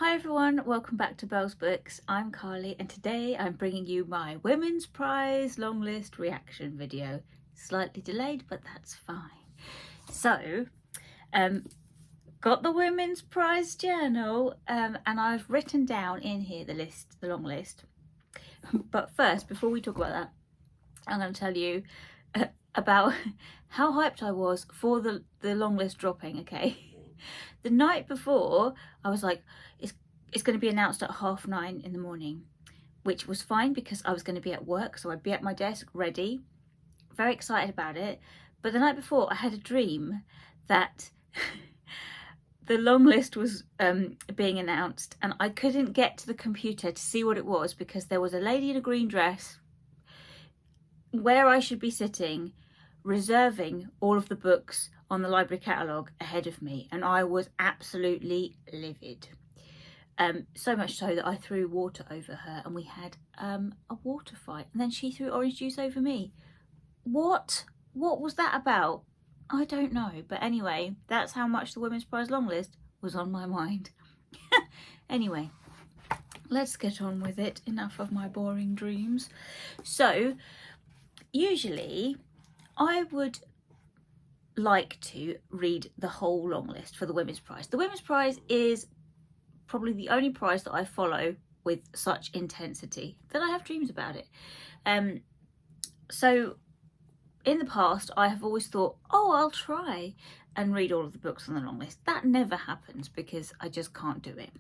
Hi everyone, welcome back to Belle's Books. I'm Carly and today I'm bringing you my Women's Prize long list reaction video. Slightly delayed, but that's fine. So, got the Women's Prize journal and I've written down in here the long list. But first, before we talk about that, I'm going to tell you about how hyped I was for the long list dropping, okay? The night before, I was like, it's going to be announced at 9:30 in the morning, which was fine because I was going to be at work, so I'd be at my desk ready, very excited about it. But the night before, I had a dream that the long list was being announced, and I couldn't get to the computer to see what it was because there was a lady in a green dress where I should be sitting, reserving all of the books on the library catalogue ahead of me, and I was absolutely livid. So much so that I threw water over her and we had a water fight, and then she threw orange juice over me. What was that about? I don't know, but anyway, that's how much the Women's Prize long list was on my mind. Anyway, let's get on with it. Enough of my boring dreams. So usually I would like to read the whole long list for the Women's Prize. The Women's Prize is probably the only prize that I follow with such intensity that I have dreams about it. So in the past I have always thought, oh, I'll try and read all of the books on the long list. That never happens because I just can't do it.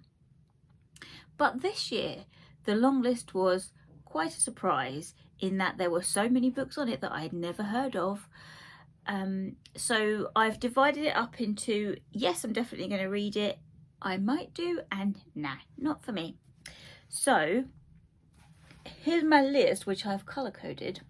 But this year the long list was quite a surprise in that there were so many books on it that I had never heard of. So I've divided it up into, yes, I'm definitely going to read it, I might do, and nah, not for me. So here's my list, which I've color coded.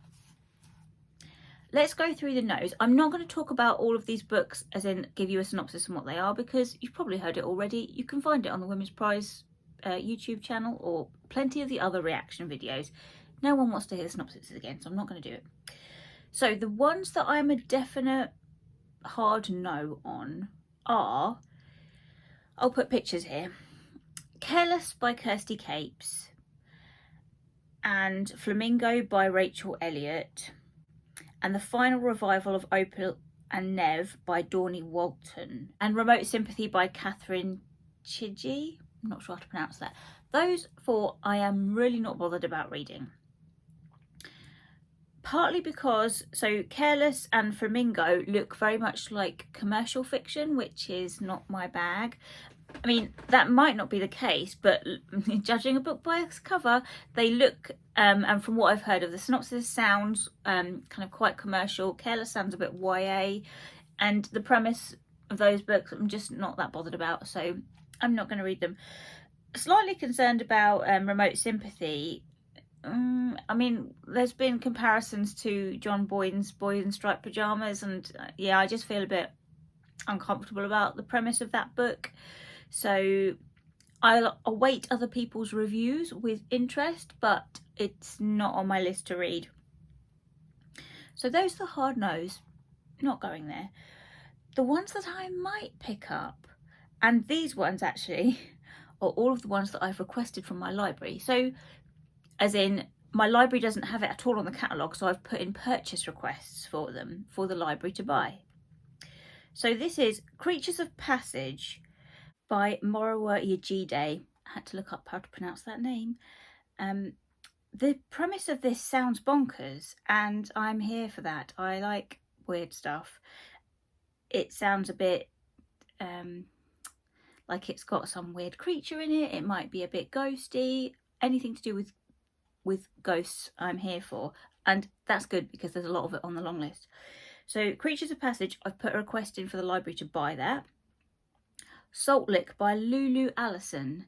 Let's go through the notes. I'm not going to talk about all of these books as in give you a synopsis on what they are, because you've probably heard it already. You can find it on the Women's Prize YouTube channel or plenty of the other reaction videos. No one wants to hear the synopsis again, so I'm not going to do it. So the ones that I'm a definite hard no on are, I'll put pictures here, Careless by Kirsty Capes and Flamingo by Rachel Elliott, and the final revival of Opal and Nev by Dawnie Walton, and Remote Sympathy by Catherine Chidgey. I'm not sure how to pronounce that. Those four I am really not bothered about reading. Partly because, so Careless and Flamingo look very much like commercial fiction, which is not my bag. I mean, that might not be the case, but judging a book by its cover, they look, and from what I've heard of the synopsis, sounds kind of quite commercial. Careless sounds a bit YA, and the premise of those books I'm just not that bothered about, so I'm not going to read them. Slightly concerned about Remote Sympathy. I mean, there's been comparisons to John Boyne's Boys in Striped Pyjamas, and yeah, I just feel a bit uncomfortable about the premise of that book. So I'll await other people's reviews with interest, but it's not on my list to read. So those are the hard no's, not going there. The ones that I might pick up, and these ones actually are all of the ones that I've requested from my library. So as in, my library doesn't have it at all on the catalogue, so I've put in purchase requests for them, for the library to buy. So this is Creatures of Passage by Morowa Yejidé. I had to look up how to pronounce that name. The premise of this sounds bonkers, and I'm here for that. I like weird stuff. It sounds a bit like it's got some weird creature in it. It might be a bit ghosty. Anything to do with ghosts I'm here for, and that's good because there's a lot of it on the long list. So Creatures of Passage, I've put a request in for the library to buy that. Salt Lick by Lulu, Allison.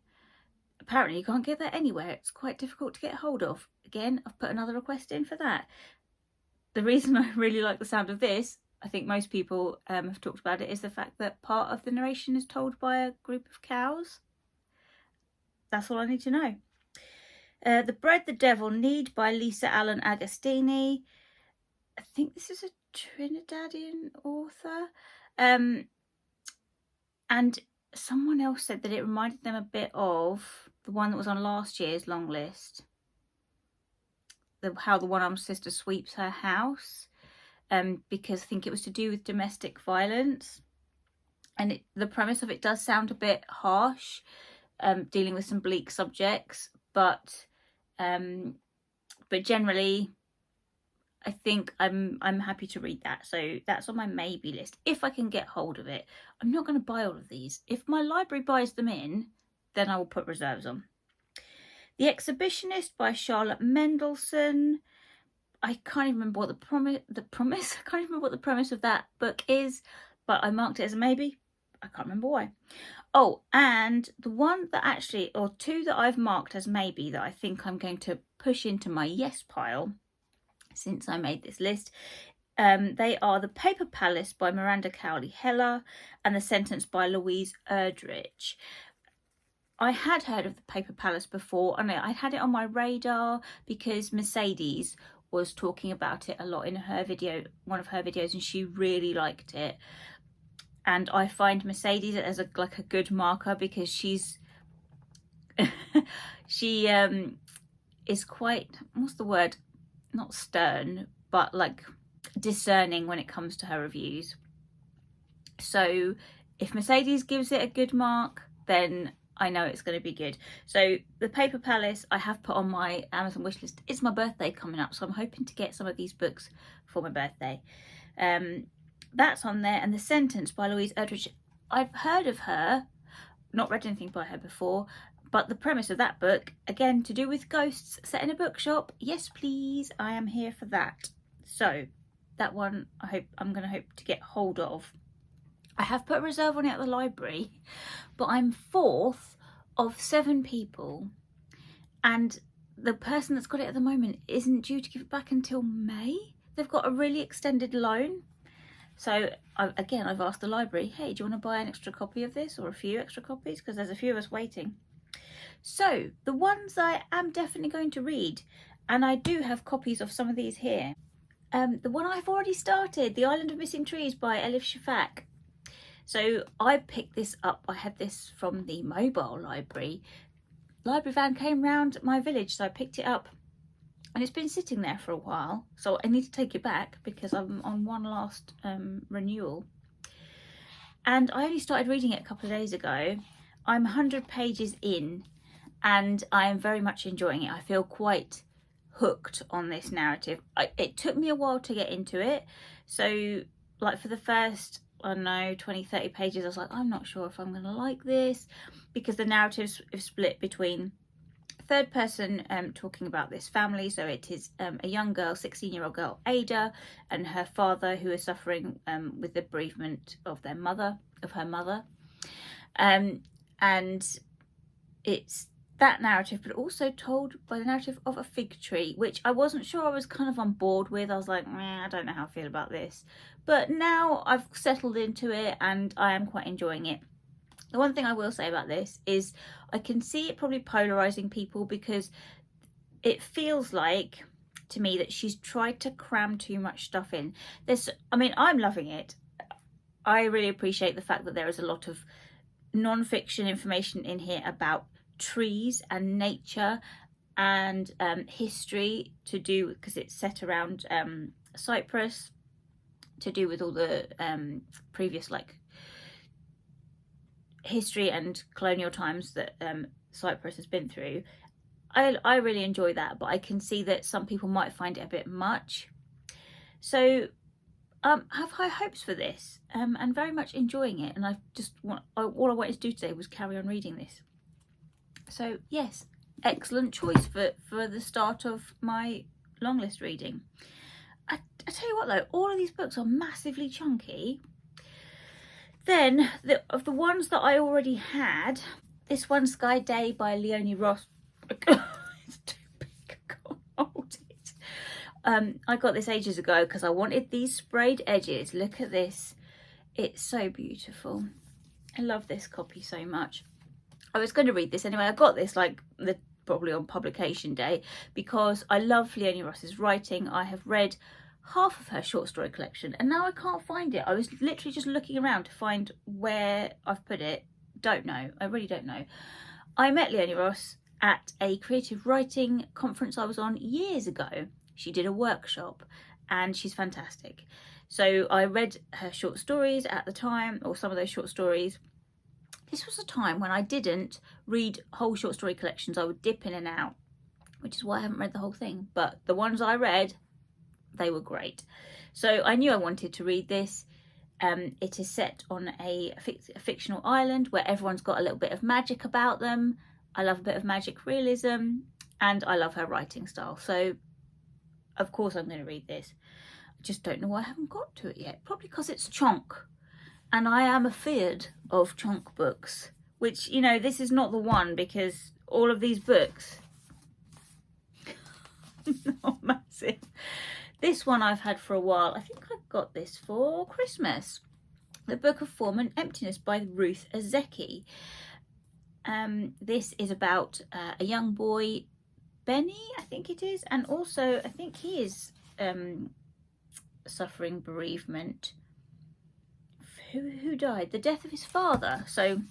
Apparently you can't get that anywhere. It's quite difficult to get hold of. Again, I've put another request in for that. The reason I really like the sound of this, I think most people have talked about it, is the fact that part of the narration is told by a group of cows. That's all I need to know. The Bread the Devil, Knead by Lisa Allen-Agostini. I think this is a Trinidadian author. And someone else said that it reminded them a bit of the one that was on last year's long list. How the one-armed sister sweeps her house, because I think it was to do with domestic violence. And the premise of it does sound a bit harsh, dealing with some bleak subjects, but generally I think I'm happy to read that. So that's on my maybe list if I can get hold of it. I'm not going to buy all of these. If my library buys them in, then I will put reserves on. The Exhibitionist by Charlotte Mendelson. I can't even remember what the premise. I can't even remember what the premise of that book is, but I marked it as a maybe. I can't remember why. Oh, and the one that actually, or two that I've marked as maybe that I think I'm going to push into my yes pile since I made this list. They are The Paper Palace by Miranda Cowley Heller and The Sentence by Louise Erdrich. I had heard of The Paper Palace before, and I had it on my radar because Mercedes was talking about it a lot in her video, one of her videos, and she really liked it. And I find Mercedes as a good marker because she's she is quite, what's the word, not stern, but like discerning when it comes to her reviews. So if Mercedes gives it a good mark, then I know it's going to be good. So The Paper Palace I have put on my Amazon wishlist. It's my birthday coming up, so I'm hoping to get some of these books for my birthday. That's on there. And The Sentence by Louise Erdrich, I've heard of her, not read anything by her before, but the premise of that book, again, to do with ghosts set in a bookshop, yes please, I am here for that. So that one I'm going to hope to get hold of. I have put a reserve on it at the library, but I'm 4th of 7 people, and the person that's got it at the moment isn't due to give it back until May. They've got a really extended loan. So I've asked the library, hey, do you want to buy an extra copy of this or a few extra copies? Because there's a few of us waiting. So the ones I am definitely going to read, and I do have copies of some of these here. The one I've already started, The Island of Missing Trees by Elif Shafak. So I picked this up. I had this from the mobile library. Library van came round my village, so I picked it up. And it's been sitting there for a while, so I need to take it back because I'm on one last renewal. And I only started reading it a couple of days ago. I'm 100 pages in, and I am very much enjoying it. I feel quite hooked on this narrative. It took me a while to get into it. So, like, for the first, I don't know, 20-30 pages, I was like, I'm not sure if I'm going to like this, because the narratives is split between third person talking about this family. So it is a young girl, 16-year-old girl, Ada, and her father, who is suffering with the bereavement of her mother. And it's that narrative, but also told by the narrative of a fig tree, which I wasn't sure I was kind of on board with. I was like, I don't know how I feel about this. But now I've settled into it and I am quite enjoying it. The one thing I will say about this is I can see it probably polarising people, because it feels like to me that she's tried to cram too much stuff in. I'm loving it. I really appreciate the fact that there is a lot of non-fiction information in here about trees and nature and history, to do because it's set around Cyprus, to do with all the previous history and colonial times that Cyprus has been through. I really enjoy that, but I can see that some people might find it a bit much. So have high hopes for this, and very much enjoying it. And all I wanted to do today was carry on reading this. So yes, excellent choice for the start of my long list reading. I tell you what though, all of these books are massively chunky. Then, of the ones that I already had, this one, Sky Day by Leonie Ross. It's too big, I can't hold it. I got this ages ago because I wanted these sprayed edges. Look at this. It's so beautiful. I love this copy so much. I was going to read this anyway. I got this probably on publication day because I love Leonie Ross's writing. I have read half of her short story collection and now I can't find it. I was literally just looking around to find where I've put it. don't know. I really don't know. I met Leonie Ross at a creative writing conference I was on years ago. She did a workshop and she's fantastic. So I read her short stories at the time, or some of those short stories. This was a time when I didn't read whole short story collections. I would dip in and out, which is why I haven't read the whole thing. But the ones I read, they were great. So I knew I wanted to read this. It is set on a fictional island where everyone's got a little bit of magic about them. I love a bit of magic realism and I love her writing style. So of course I'm going to read this. I just don't know why I haven't got to it yet. Probably because it's chonk. And I am afeard of chonk books. Which, you know, this is not the one because all of these books are massive. This one I've had for a while. I think I got this for Christmas. The Book of Form and Emptiness by Ruth Ozeki. This is about a young boy, Benny, I think it is, and also I think he is suffering bereavement. Who died? The death of his father. So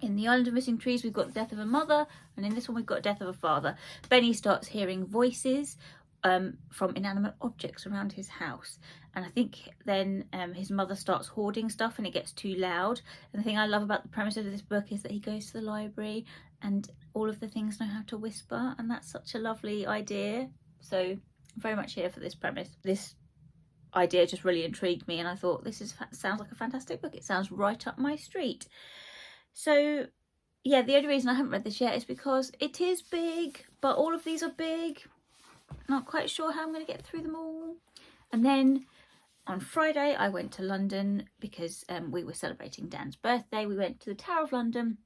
in The Island of Missing Trees we've got the death of a mother, and in this one we've got death of a father. Benny starts hearing voices from inanimate objects around his house, and I think then his mother starts hoarding stuff and it gets too loud. And the thing I love about the premise of this book is that he goes to the library and all of the things know how to whisper, and that's such a lovely idea. So I'm very much here for this premise. This idea just really intrigued me and I thought sounds like a fantastic book. It sounds right up my street. So yeah, the only reason I haven't read this yet is because it is big, but all of these are big. Not quite sure how I'm going to get through them all. And then on Friday I went to London because we were celebrating Dan's birthday. We went to the Tower of London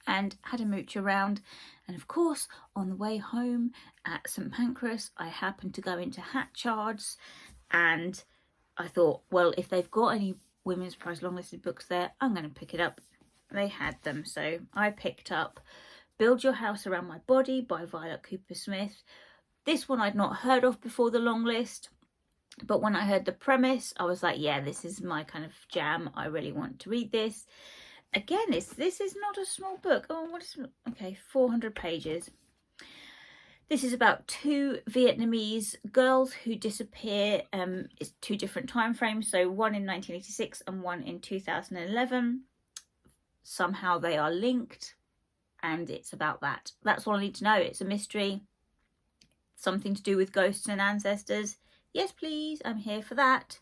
and had a mooch around, and of course on the way home at St Pancras I happened to go into Hatchard's, and I thought, well, if they've got any women's prize long listed books there, I'm going to pick it up. They had them, so I picked up Build Your House Around My Body by Violet Kupersmith. This one I'd not heard of before the long list, but when I heard the premise I was like, yeah, this is my kind of jam. I really want to read this. Again, this is not a small book. Oh, what is, okay, 400 pages. This is about two Vietnamese girls who disappear. It's two different time frames, so one in 1986 and one in 2011. Somehow they are linked, and it's about that. That's all I need to know. It's a mystery. Something to do with ghosts and ancestors. Yes, please, I'm here for that.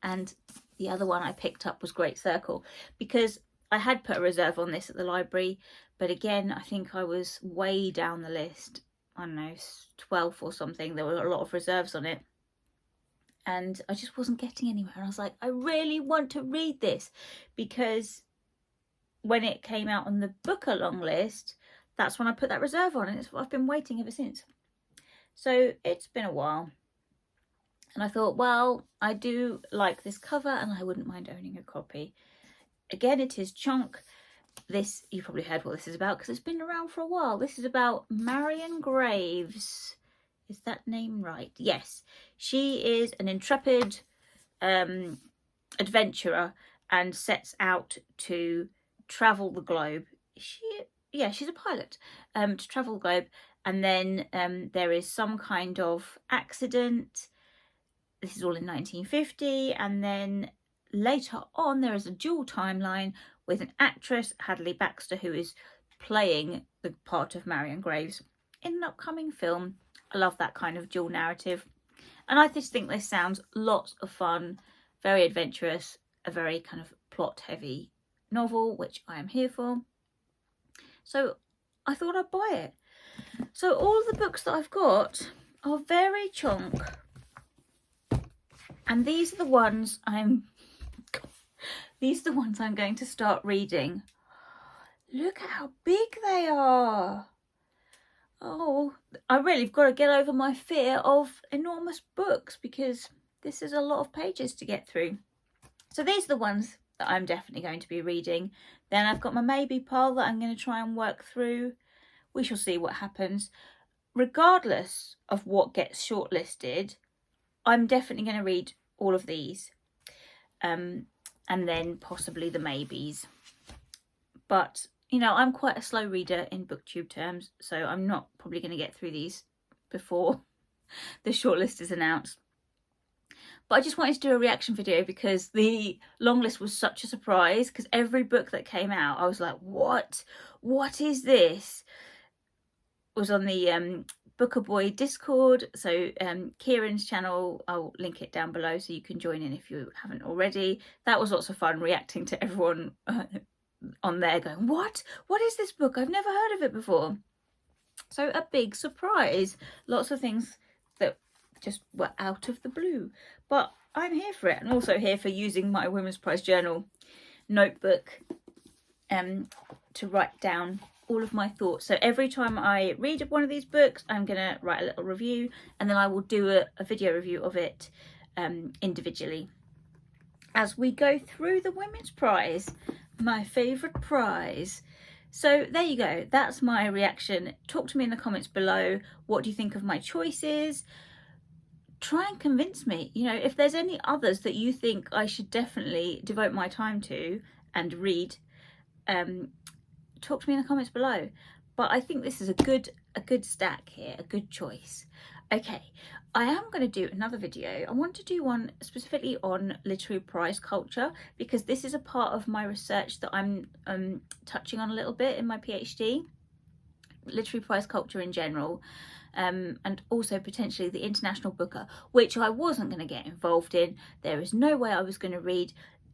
And the other one I picked up was Great Circle, because I had put a reserve on this at the library, but again, I think I was way down the list. I don't know, 12th or something. There were a lot of reserves on it. And I just wasn't getting anywhere. And I was like, I really want to read this, because when it came out on the Booker long list, that's when I put that reserve on, and it's what I've been waiting ever since. So it's been a while. And I thought, well, I do like this cover and I wouldn't mind owning a copy. Again, it is chunk. This, you probably heard what this is about because it's been around for a while. This is about Marion Graves. Is that name right? Yes. She is an intrepid adventurer and sets out to travel the globe. She's a pilot, to travel the globe. And then there is some kind of accident. This is all in 1950. And then later on, there is a dual timeline with an actress, Hadley Baxter, who is playing the part of Marion Graves in an upcoming film. I love that kind of dual narrative. And I just think this sounds lots of fun, very adventurous, a very kind of plot-heavy novel, which I am here for. So I thought I'd buy it. So all the books that I've got are very chunk. And these are the ones I'm going to start reading. Look at how big they are. Oh, I really have got to get over my fear of enormous books, because this is a lot of pages to get through. So these are the ones that I'm definitely going to be reading. Then I've got my maybe pile that I'm going to try and work through. We shall see what happens. Regardless of what gets shortlisted, I'm definitely going to read all of these. and then possibly the maybes. But, you know, I'm quite a slow reader in booktube terms, so I'm not probably going to get through these before the shortlist is announced. But I just wanted to do a reaction video because the long list was such a surprise, because every book that came out, I was like, what is this? It was on the Booker Boy Discord, so Kieran's channel, I'll link it down below so you can join in if you haven't already. That was lots of fun, reacting to everyone on there going, what is this book? I've never heard of it before. So a big surprise, lots of things that just were out of the blue, but I'm here for it, and also here for using my Women's Prize Journal notebook to write down all of my thoughts. So every time I read one of these books, I'm gonna write a little review, and then I will do a video review of it individually as we go through the Women's Prize, my favourite prize. So there you go, that's my reaction. Talk to me in the comments below. What do you think of my choices? Try and convince me, you know, if there's any others that you think I should definitely devote my time to and read, talk to me in the comments below. But I think this is a good stack here, a good choice. Okay, I am going to do another video. I want to do one specifically on literary prize culture, because this is a part of my research that I'm touching on a little bit in my PhD. Literary prize culture in general, and also potentially the International Booker, which I wasn't going to get involved in. There is no way I was going to read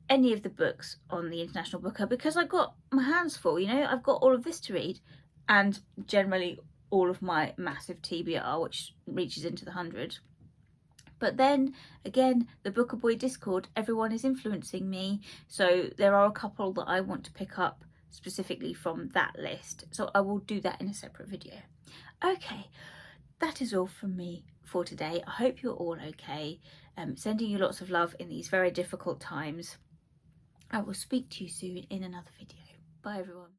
any of the books on the International Booker, because I got my hands full, you know. I've got all of this to read, and generally all of my massive TBR, which reaches into the 100. But then again, the Booker Boy Discord, everyone is influencing me, so there are a couple that I want to pick up specifically from that list, so I will do that in a separate video. Okay, that is all from me for today. I hope you're all okay. Sending you lots of love in these very difficult times. I will speak to you soon in another video. Bye everyone.